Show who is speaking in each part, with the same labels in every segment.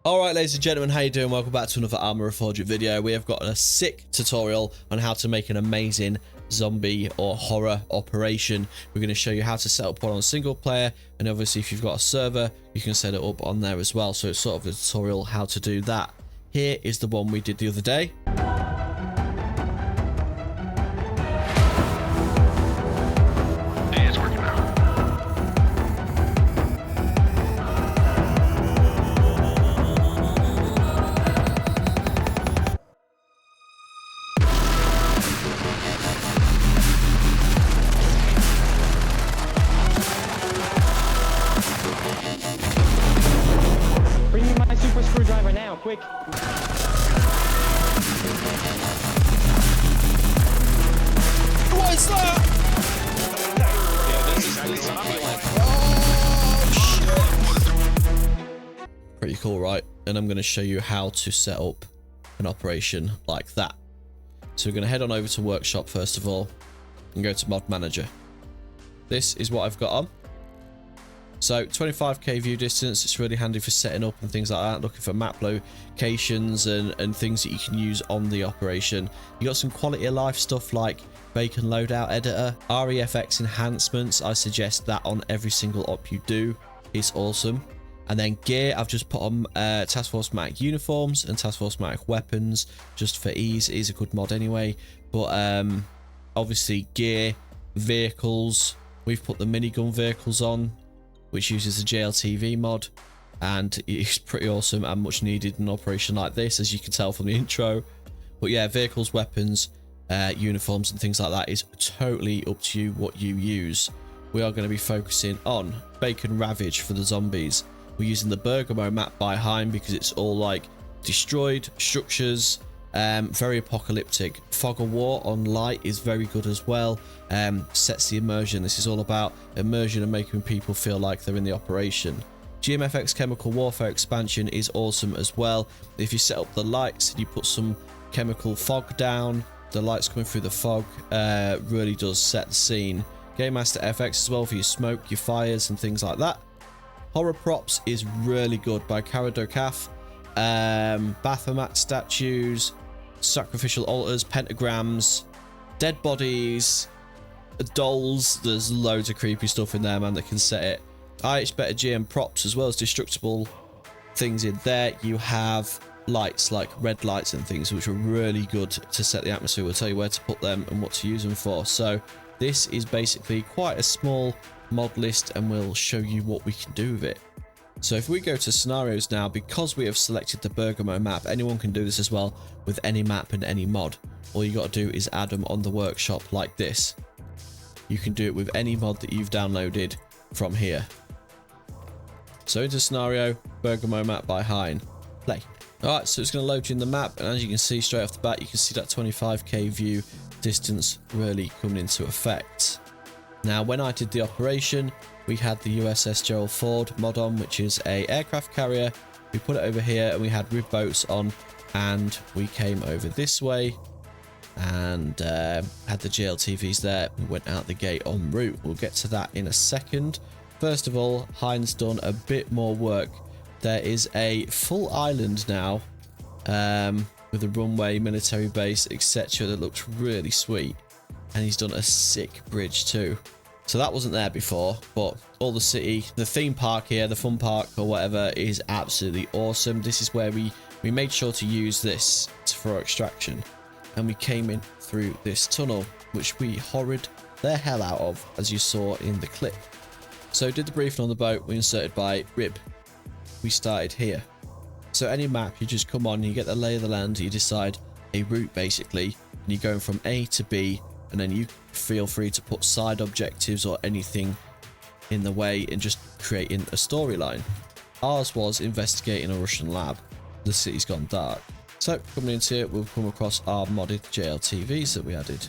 Speaker 1: Alright ladies and gentlemen, how you doing? Welcome back to another Arma Reforger video. We have got a sick tutorial on how to make an amazing zombie or horror operation. We're going to show you how to set up one on single player, and obviously if you've got a server you can set it up on there as well. So it's sort of a tutorial how to do that. Here is the one we did the other day.
Speaker 2: Bring me my super screwdriver now, quick!
Speaker 1: What is that? Oh shit! Pretty cool, right? And I'm going to show you how to set up an operation like that. So we're going to head on over to Workshop first of all and go to Mod Manager. This is what I've got on. So 25k view distance, it's really handy for setting up and things like that, looking for map locations and things that you can use on the operation. You got some quality of life stuff like Bacon Loadout Editor, REFX enhancements. I suggest that on every single op you do. It's awesome. And then gear, I've just put on Task Force Matic uniforms and Task Force Matic weapons just for ease. It is a good mod anyway. But obviously gear, vehicles, we've put the minigun vehicles on, which uses the JLTV mod, and it's pretty awesome and much needed in an operation like this, as you can tell from the intro. But yeah, vehicles, weapons, uniforms and things like that is totally up to you what you use. We are going to be focusing on Bacon Ravage for the zombies. We're using the Bergamo map by Heim because it's all like destroyed structures, very apocalyptic. Fog of War on light is very good as well. Sets the immersion. This is all about immersion and making people feel like they're in the operation. GMFX Chemical Warfare expansion is awesome as well. If you set up the lights and you put some chemical fog down, the lights coming through the fog really does set the scene. Gamemaster FX as well for your smoke, your fires and things like that. Horror Props is really good by Karadokaf. Baphomet statues, sacrificial altars, pentagrams, dead bodies, dolls. There's loads of creepy stuff in there, man, that can set it. It's better GM props as well as destructible things in there. You have lights like red lights and things which are really good to set the atmosphere. We'll tell you where to put them and what to use them for. So this is basically quite a small mod list and we'll show you what we can do with it. So if we go to scenarios now, because we have selected the Bergamo map, anyone can do this as well with any map and any mod. All you got to do is add them on the workshop like this. You can do it with any mod that you've downloaded from here. So into scenario, Bergamo map by Hein. Play. Alright, so it's going to load you in the map, and as you can see straight off the bat, you can see that 25k view distance really coming into effect. Now when I did the operation, we had the USS Gerald Ford mod on, which is a aircraft carrier. We put it over here and we had rib boats on, and we came over this way and had the JLTVs there. We went out the gate en route. We'll get to that in a second. First of all, Hein's done a bit more work. There is a full island now with a runway, military base, etc. that looks really sweet. And he's done a sick bridge too. So that wasn't there before, but all the city, the theme park here, the fun park or whatever is absolutely awesome. This is where we made sure to use this for extraction. And we came in through this tunnel, which we horrored the hell out of, as you saw in the clip. So did the briefing on the boat, we inserted by rib. We started here. So any map, you just come on, you get the lay of the land, you decide a route basically, and you're going from A to B, and then you feel free to put side objectives or anything in the way and just creating a storyline. Ours was investigating a Russian lab. The city's gone dark. So coming into it, we'll come across our modded JLTVs that we added.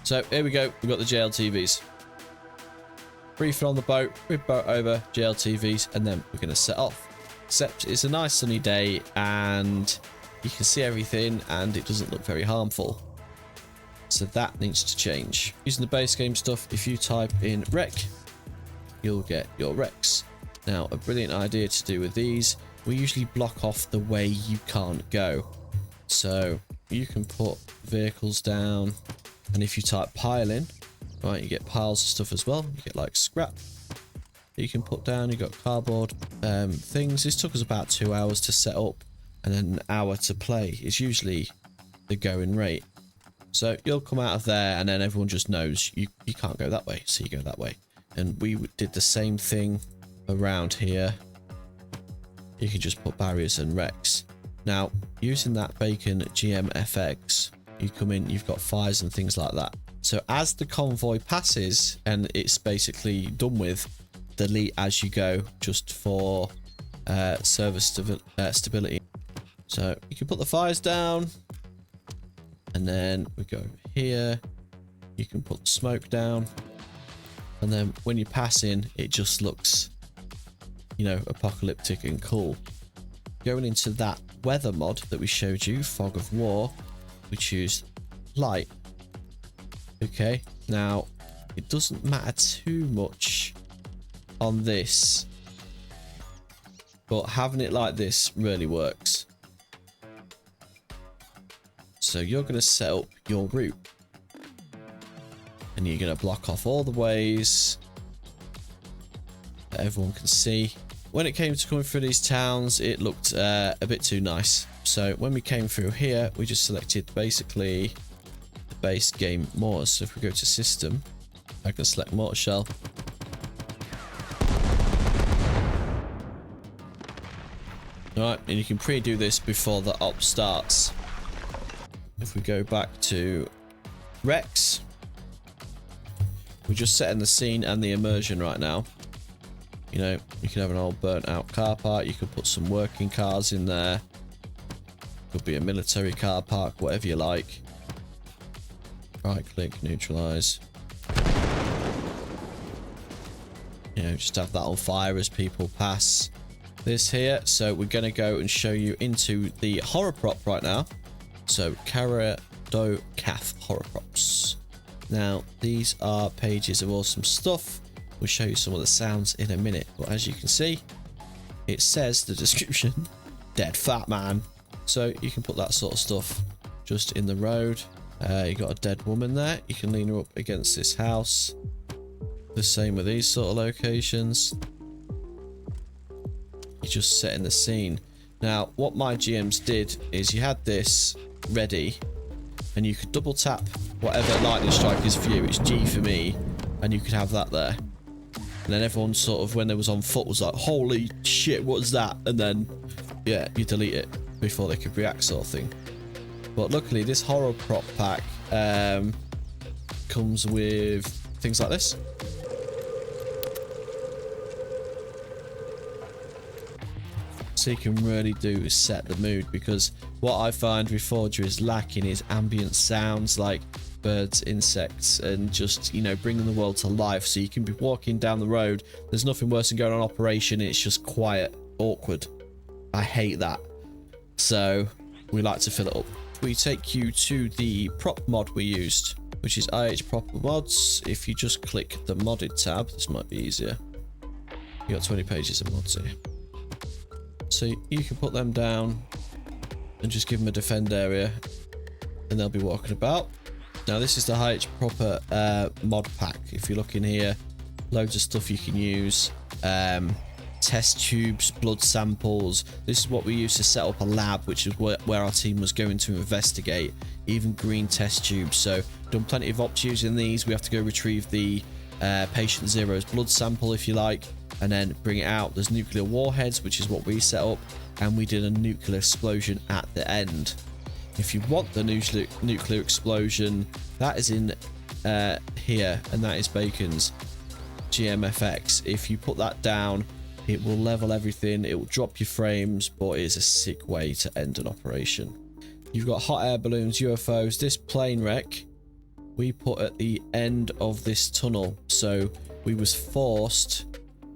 Speaker 1: So here we go, we've got the JLTVs. Briefing on the boat, rib boat over, JLTVs, and then we're going to set off. Except it's a nice sunny day and you can see everything and it doesn't look very harmful. So that needs to change. Using the base game stuff, if you type in rec, you'll get your recs. Now, a brilliant idea to do with these we usually block off the way you can't go. So you can put vehicles down, and if you type pile in, right, you get piles of stuff as well. You get like scrap you can put down. You got cardboard things. This took us about 2 hours to set up, and then an hour to play is usually the going rate. So you'll come out of there, and then everyone just knows you can't go that way, so you go that way. And we did the same thing around here. You can just put barriers and wrecks. Now, using that bacon GMFX, you come in, you've got fires and things like that. So as the convoy passes and it's basically done with, delete as you go, just for server stability. So you can put the fires down, and then we go here. You can put the smoke down, and then when you pass in, it just looks, you know, apocalyptic and cool. Going into that weather mod that we showed you, Fog of War, we choose light. Okay, now it doesn't matter too much on this, but having it like this really works. So you're going to set up your route, and you're going to block off all the ways that everyone can see. When it came to coming through these towns, it looked a bit too nice. So when we came through here, we just selected basically the base game mortars. So if we go to system, I can select mortar shell. Alright, and you can pre-do this before the op starts. If we go back to Rex, we're just setting the scene and the immersion right now. You know, you can have an old burnt out car park. You could put some working cars in there. Could be a military car park, whatever you like. Right click, neutralize. You know, just have that on fire as people pass this here. So we're going to go and show you into the horror prop right now. So Cara Do Calf horror props. Now, these are pages of awesome stuff. We'll show you some of the sounds in a minute, but as you can see, it says the description, dead fat man. So you can put that sort of stuff just in the road. You got a dead woman there. You can lean her up against this house. The same with these sort of locations. You're just setting the scene. Now, what my GMs did is you had this ready, and you could double tap whatever lightning strike is for you. It's G for me, and you could have that there. And then everyone sort of, when they was on foot, was like, holy shit, what's that? And then, yeah, you delete it before they could react, sort of thing. But luckily, this horror prop pack comes with things like this. So you can really do is set the mood, because what I find Reforger is lacking is ambient sounds like birds, insects, and just, you know, bringing the world to life. So you can be walking down the road, there's nothing worse than going on operation, it's just quiet, awkward. I hate that. So we like to fill it up. We take you to the prop mod we used, which is IH Prop Mods. If you just click the modded tab, this might be easier. You got 20 pages of mods here. So you can put them down and just give them a defend area, and they'll be walking about. Now this is the IH proper mod pack. If you look in here, loads of stuff you can use. Test tubes, blood samples. This is what we used to set up a lab, which is where our team was going to investigate. Even green test tubes. So done plenty of ops using these. We have to go retrieve the patient zero's blood sample, if you like, and then bring it out. There's nuclear warheads, which is what we set up, and we did a nuclear explosion at the end. If you want the nuclear explosion, that is in here, and that is Bacon's GMFX. If you put that down, it will level everything, it will drop your frames, but it is a sick way to end an operation. You've got hot air balloons, UFOs. This plane wreck we put at the end of this tunnel, so we was forced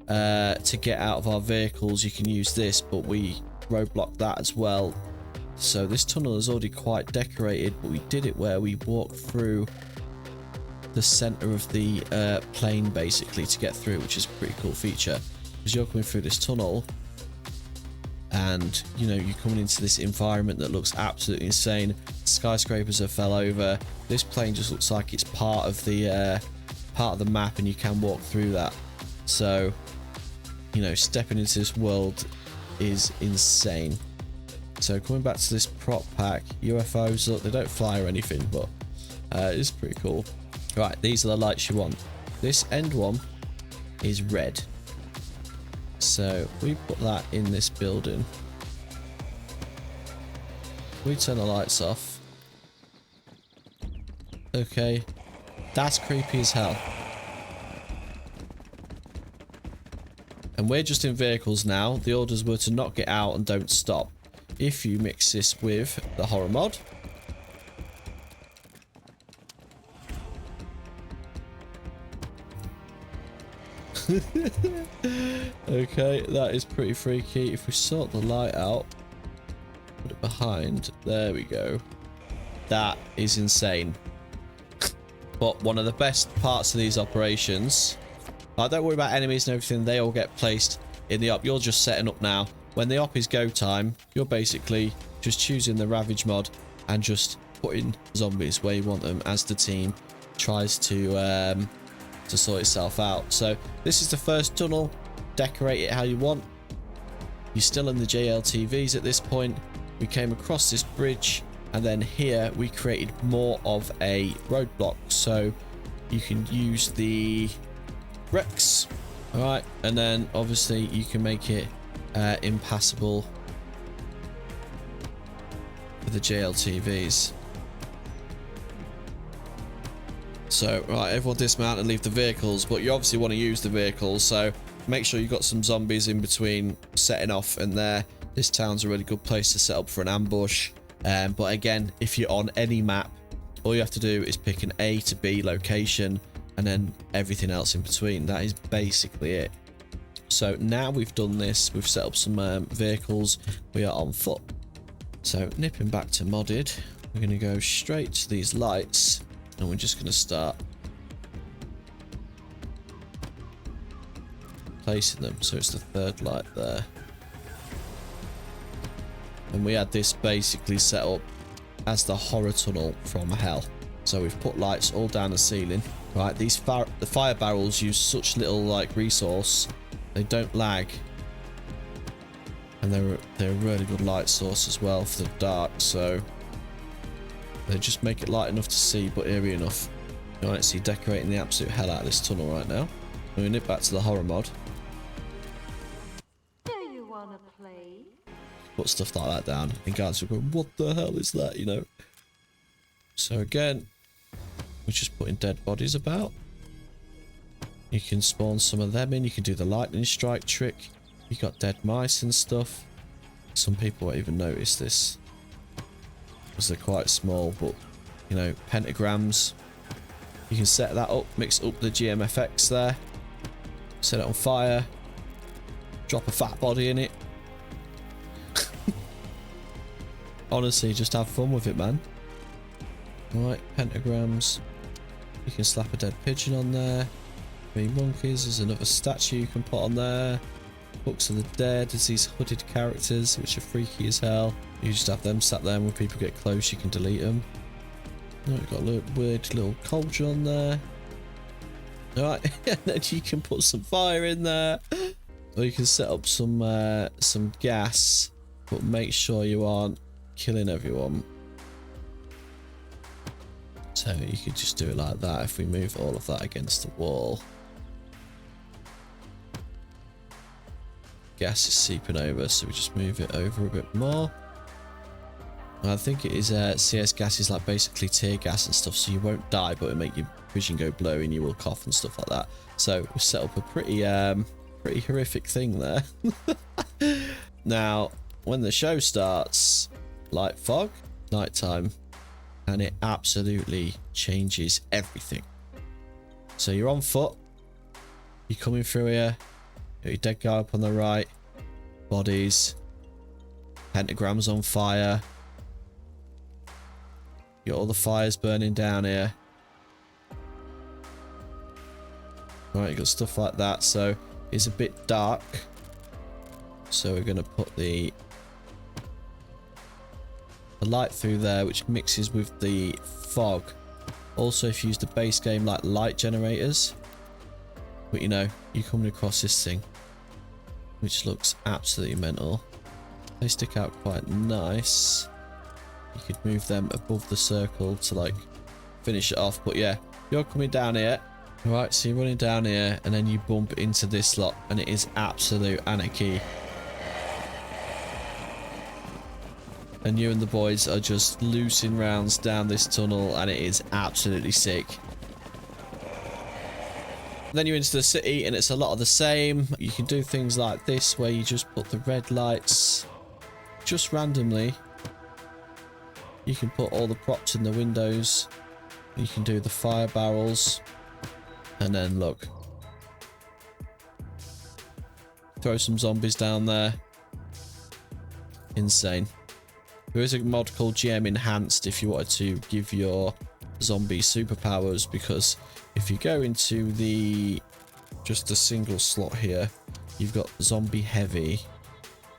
Speaker 1: to get out of our vehicles. You can use this, but we roadblocked that as well. So this tunnel is already quite decorated, but we did it where we walked through the center of the plane basically to get through, which is a pretty cool feature. As you're coming through this tunnel, and you know, you're coming into this environment that looks absolutely insane. Skyscrapers have fell over. This plane just looks like it's part of the map, and you can walk through that. So you know, stepping into this world is insane. So coming back to this prop pack, UFOs, look, they don't fly or anything, but it's pretty cool. Right, these are the lights you want. This end one is red, so we put that in this building. We turn the lights off. Okay, that's creepy as hell. And we're just in vehicles now. The orders were to not get out and don't stop. If you mix this with the horror mod, okay, that is pretty freaky. If we sort the light out, put it behind, there we go. That is insane. But one of the best parts of these operations, don't worry about enemies and everything, they all get placed in the op. You're just setting up now. When the op is go time, you're basically just choosing the Ravage mod and just putting zombies where you want them as the team tries to sort itself out. So this is the first tunnel. Decorate it how you want. You're still in the JLTVs at this point. We came across this bridge, and then here we created more of a roadblock, so you can use the Rex. All right, and then obviously you can make it impassable for the JLTVs. So, right, everyone dismount and leave the vehicles, but you obviously want to use the vehicles, so make sure you've got some zombies in between setting off and there. This town's a really good place to set up for an ambush. But again, if you're on any map, all you have to do is pick an A to B location and then everything else in between. That is basically it. So now we've done this, we've set up some vehicles, we are on foot. So nipping back to modded, we're going to go straight to these lights, and we're just going to start placing them. So it's the third light there. And we had this basically set up as the horror tunnel from hell. So we've put lights all down the ceiling. Right, the fire barrels use such little like resource, they don't lag, and they're a really good light source as well for the dark. So they just make it light enough to see but eerie enough. Right, so you're decorating the absolute hell out of this tunnel right now. We're gonna nip back to the horror mod.
Speaker 3: Do you wanna play?
Speaker 1: Put stuff like that down, and guys will go, what the hell is that, you know? So again, we're just putting dead bodies about. You can spawn some of them in. You can do the lightning strike trick. You got dead mice and stuff. Some people won't even notice this because they're quite small, but you know, pentagrams. You can set that up, mix up the GMFX there, set it on fire, drop a fat body in it. Honestly, just have fun with it, man. Right, pentagrams. You can slap a dead pigeon on there. 3 monkeys. There's another statue you can put on there. Books of the Dead. There's these hooded characters which are freaky as hell. You just have them sat there, and when people get close you can delete them. Right, we've got a little weird little cauldron on there. Alright, and then you can put some fire in there. Or you can set up some gas, but make sure you aren't killing everyone. So you could just do it like that. If we move all of that against the wall, gas is seeping over, so we just move it over a bit more. And I think it is CS gas is like basically tear gas and stuff, so you won't die, but it'll make your vision go blurry and you will cough and stuff like that. So we set up a pretty horrific thing there. Now when the show starts, light fog, nighttime, and it absolutely changes everything. So you're on foot, you're coming through here, got your dead guy up on the right, bodies, pentagrams on fire, you got all the fires burning down here. Right, you got stuff like that. So it's a bit dark, so we're going to put the the light through there, which mixes with the fog. Also, if you use the base game like light generators, but you know, you're coming across this thing, which looks absolutely mental. They stick out quite nice. You could move them above the circle to like finish it off. But yeah, you're coming down here. Right, so you're running down here and then you bump into this lot and it is absolute anarchy. And you and the boys are just loosing rounds down this tunnel and it is absolutely sick. Then you're into the city and it's a lot of the same. You can do things like this where you just put the red lights just randomly. You can put all the props in the windows. You can do the fire barrels. And then look. Throw some zombies down there. Insane. There is a mod called GM Enhanced if you wanted to give your zombie superpowers, because if you go into the just a single slot here, you've got zombie heavy.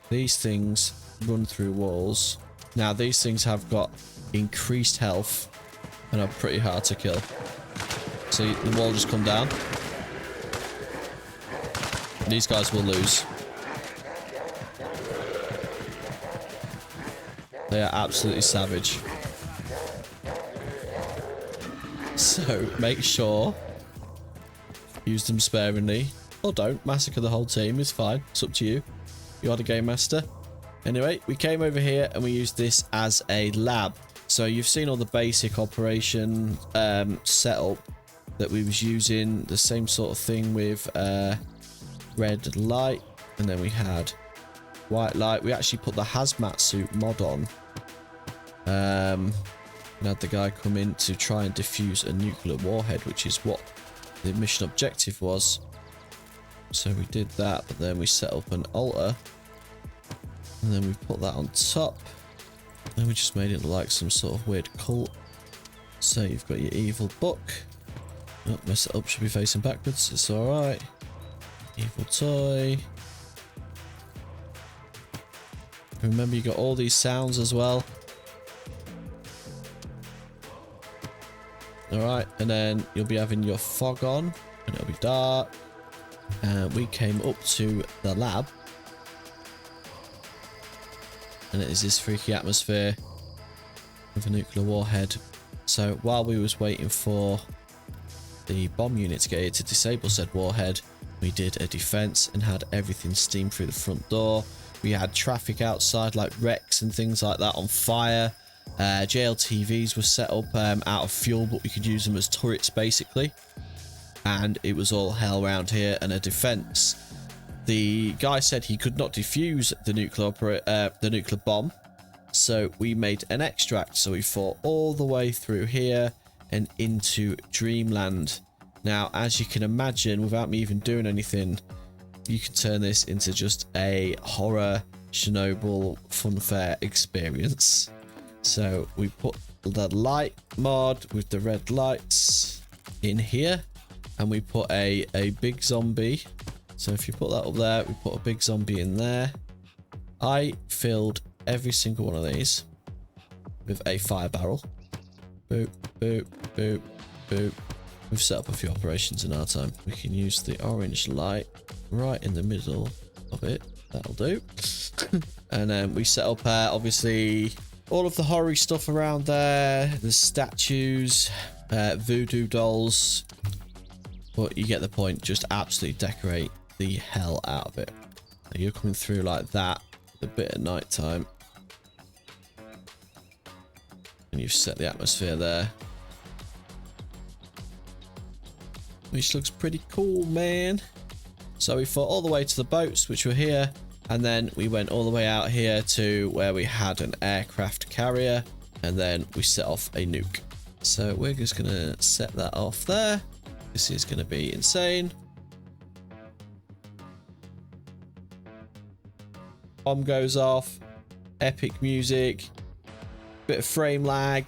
Speaker 1: These things run through walls. Now these things have got increased health and are pretty hard to kill. See, the wall just come down. These guys will lose. They are absolutely savage. So make sure use them sparingly, or don't. Massacre the whole team is fine. It's up to you. You are the game master. Anyway, we came over here and we used this as a lab. So you've seen all the basic operation setup that we was using. The same sort of thing with red light, and then we had white light. We actually put the hazmat suit mod on. And had the guy come in to try and defuse a nuclear warhead, which is what the mission objective was. So we did that, but then we set up an altar. And then we put that on top. And we just made it look like some sort of weird cult. So you've got your evil book. Oh, my setup should be facing backwards. It's alright. Evil toy. Remember, you got all these sounds as well. Alright, and then you'll be having your fog on, and it'll be dark. And we came up to the lab. And it is this freaky atmosphere with a nuclear warhead. So while we was waiting for the bomb unit to get here to disable said warhead, we did a defense and had everything steamed through the front door. We had traffic outside like wrecks and things like that on fire. JLTVs were set up out of fuel, but we could use them as turrets basically. And it was all hell around here and a defense. The guy said he could not defuse the nuclear bomb, so we made an extract. So we fought all the way through here and into Dreamland. Now, as you can imagine, without me even doing anything, you can turn this into just a horror Chernobyl funfair experience. So we put the light mod with the red lights in here, and we put a big zombie. So if you put that up there, we put a big zombie in there. I filled every single one of these with a fire barrel. Boop, boop, boop, boop. We've set up a few operations in our time. We can use the orange light right in the middle of it. That'll do. And then we set up, obviously, all of the horror stuff around there. The statues, voodoo dolls. But you get the point. Just absolutely decorate the hell out of it. Now you're coming through like that, a bit at night time. And you've set the atmosphere there. Which looks pretty cool, man. So we fought all the way to the boats, which were here. And then we went all the way out here to where we had an aircraft carrier. And then we set off a nuke. So we're just going to set that off there. This is going to be insane. Bomb goes off. Epic music. Bit of frame lag.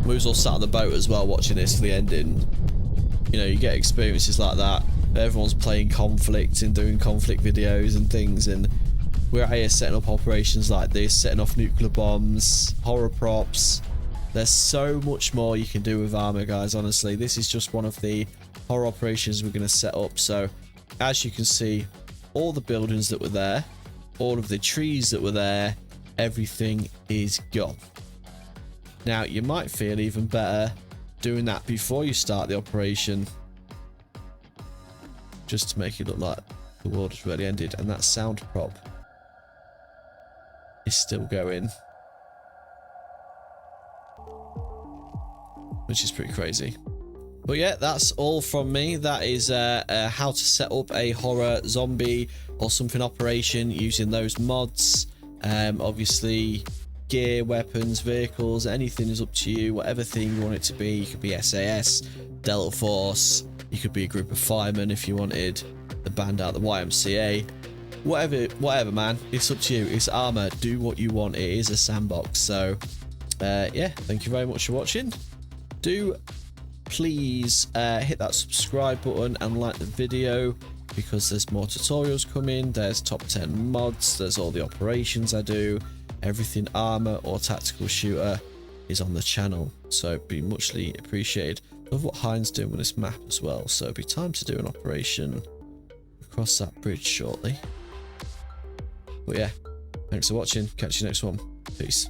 Speaker 1: We was all sat on the boat as well watching this for the ending. You know, you get experiences like that. Everyone's playing conflict and doing conflict videos and things, and we're out here setting up operations like this, setting off nuclear bombs, horror props. There's so much more you can do with Arma, guys. Honestly, this is just one of the horror operations we're going to set up. So as you can see, all the buildings that were there, all of the trees that were there, everything is gone. Now you might feel even better doing that before you start the operation, just to make it look like the world has really ended. And that sound prop is still going, which is pretty crazy. But yeah, that's all from me. That is how to set up a horror zombie or something operation using those mods. Obviously, gear, weapons, vehicles, anything is up to you. Whatever theme you want it to be. You could be SAS, Delta Force. You could be a group of firemen if you wanted. The band out the YMCA. Whatever, man. It's up to you. It's Arma. Do what you want. It is a sandbox. So, yeah. Thank you very much for watching. Do please hit that subscribe button and like the video, because there's more tutorials coming. There's top 10 mods, there's all the operations I do, everything Arma or tactical shooter is on the channel, so it'd be muchly appreciated. Love what Hein's doing with this map as well, so it'd be time to do an operation across that bridge shortly. But yeah, thanks for watching, catch you next one, peace.